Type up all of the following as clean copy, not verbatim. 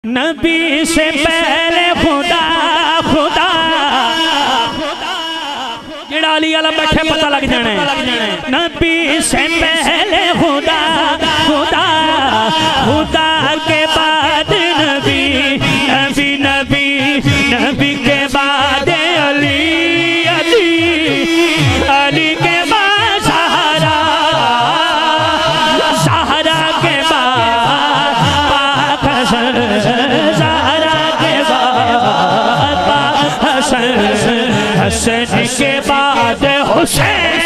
नबी से पहले खुदा खुदा जेड़ा अली वाला बैठे पता लग जाना है। नबी से पहले खुदा खुदा खुदा के बाद नबी नबी नबी नबी के बाद अली अली अली के बाद सहारा सहारा के बाद पाक सहारा के बाद पाक हसन के बाद हुसैन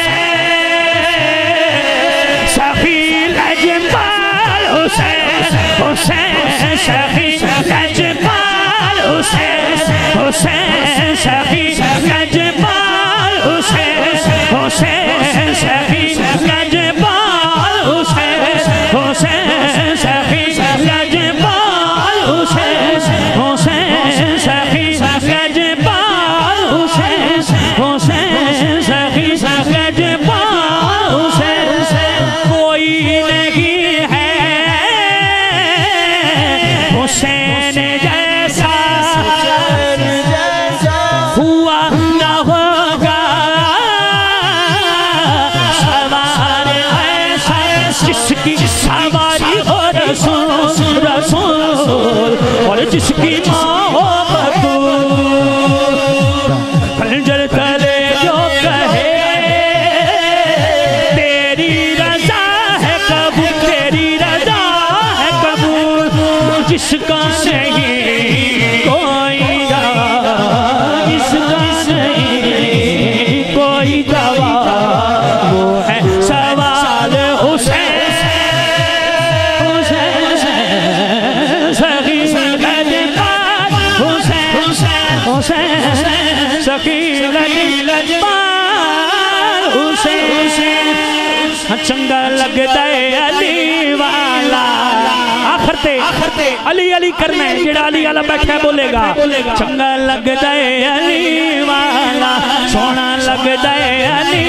सखी लजपाल हुसैन हुसैन सखी लजपाल हुसैन हुसैन सखी लजपाल हुसैन हुसैन सखी लजपाल हुसैन हुसैन सखी लजपाल हुसैन हुसैन सखी लजपाल हुसैन हुसैन सखी लजपाल हुसैन कोई नहीं है हुसैन जैसा हुआ न होगा सवार ऐसा जिसकी सवारी हो रसूल रसूल और जिसकी माँ हो बतूल खंजर तले जो कहे तेरी रजा है कबूल तेरी रजा है कबूल जिसका नहीं कोई दवा जिसका नहीं कोई दवा वो है सवाल हुसैन हुसैन सखी लजपाल हुसैन हुसैन सखी लजपाल हुसैन चंगा लगता है अली वाला आखरते अली अली करना है जेड़ा अली वाला बैठा बोलेगा चंगा लगता है अली वाला सोना लगता है अली